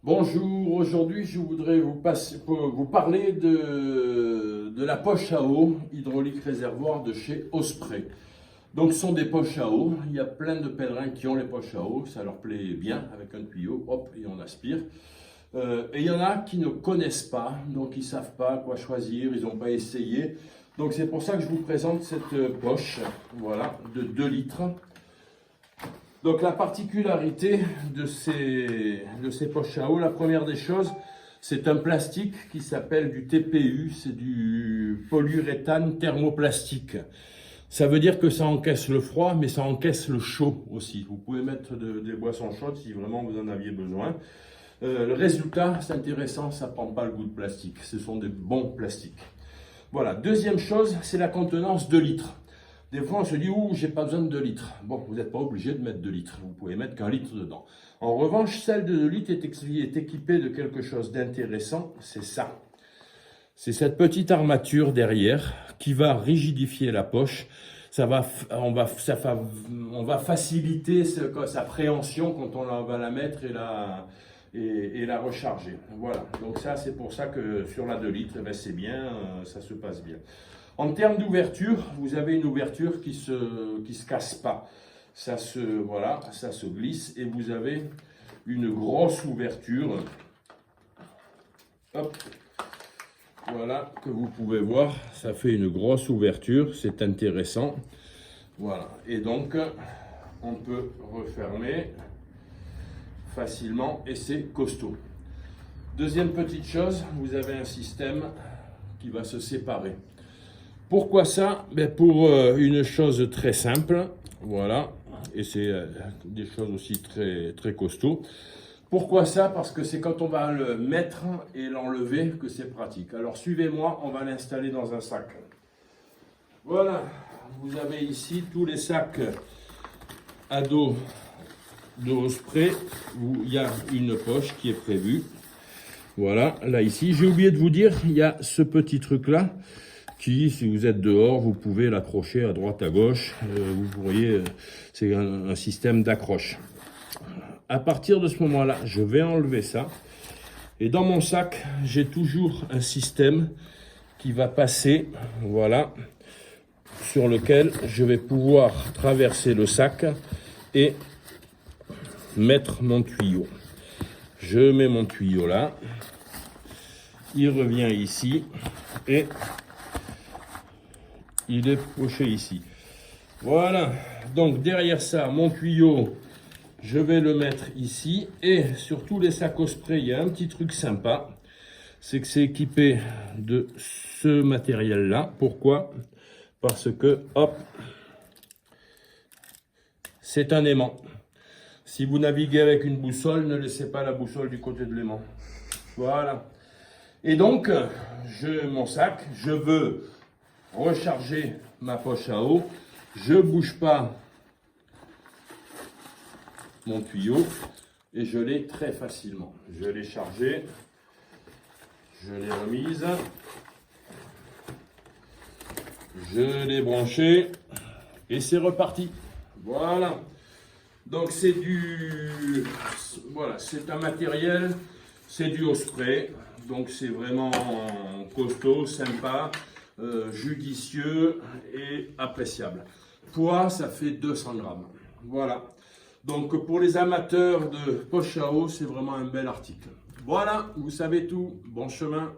Bonjour, aujourd'hui je voudrais vous parler de la poche à eau hydraulique réservoir de chez Osprey. Donc ce sont des poches à eau, il y a plein de pèlerins qui ont les poches à eau, ça leur plaît bien avec un tuyau, hop, et on aspire. Et il y en a qui ne connaissent pas, donc ils ne savent pas quoi choisir, ils n'ont pas essayé. Donc c'est pour ça que je vous présente cette poche, voilà, de 2 litres. Donc la particularité de ces poches à eau, la première des choses, c'est un plastique qui s'appelle du TPU, c'est du polyuréthane thermoplastique. Ça veut dire que ça encaisse le froid, mais ça encaisse le chaud aussi. Vous pouvez mettre des boissons chaudes si vraiment vous en aviez besoin. Le résultat, c'est intéressant, ça ne prend pas le goût de plastique. Ce sont des bons plastiques. Voilà. Deuxième chose, c'est la contenance 2 litres. Des fois, on se dit, ouh, j'ai pas besoin de 2 litres. Bon, vous n'êtes pas obligé de mettre 2 litres. Vous pouvez mettre qu'1 litre dedans. En revanche, celle de 2 litres est équipée de quelque chose d'intéressant. C'est ça. C'est cette petite armature derrière qui va rigidifier la poche. On va faciliter sa préhension quand on va la mettre et la recharger. Voilà. Donc ça, c'est pour ça que sur la 2 litres, ben c'est bien, ça se passe bien. En termes d'ouverture, vous avez une ouverture qui se casse pas. Voilà, ça se glisse et vous avez une grosse ouverture. Hop. Voilà, que vous pouvez voir, ça fait une grosse ouverture, c'est intéressant. Voilà, et donc on peut refermer facilement et c'est costaud. Deuxième petite chose, vous avez un système qui va se séparer. Pourquoi ça? Ben pour une chose très simple, voilà, et c'est des choses aussi très, très costauds. Pourquoi ça? Parce que c'est quand on va le mettre et l'enlever que c'est pratique. Alors suivez-moi, on va l'installer dans un sac. Voilà, vous avez ici tous les sacs à dos de Osprey où il y a une poche qui est prévue. Voilà, là ici, j'ai oublié de vous dire, il y a ce petit truc là qui, si vous êtes dehors, vous pouvez l'accrocher à droite, à gauche. Vous pourriez, c'est un système d'accroche. À partir de ce moment-là, je vais enlever ça. Et dans mon sac, j'ai toujours un système qui va passer, voilà, sur lequel je vais pouvoir traverser le sac et mettre mon tuyau. Je mets mon tuyau là. Il revient ici et il est poché ici. Voilà. Donc derrière ça, mon tuyau, je vais le mettre ici. Et sur tous les sacs Osprey, il y a un petit truc sympa. C'est que c'est équipé de ce matériel-là. Pourquoi? Parce que, hop, c'est un aimant. Si vous naviguez avec une boussole, ne laissez pas la boussole du côté de l'aimant. Voilà. Et donc, mon sac, je veux recharger ma poche à eau. Je ne bouge pas mon tuyau et je l'ai très facilement. Je l'ai chargé, je l'ai remise, je l'ai branché et c'est reparti. Voilà. Donc voilà, c'est un matériel, c'est du Osprey, donc c'est vraiment costaud, sympa, judicieux et appréciable. Poids, ça fait 200 grammes. Voilà. Donc pour les amateurs de poche à eau, c'est vraiment un bel article. Voilà, vous savez tout. Bon chemin.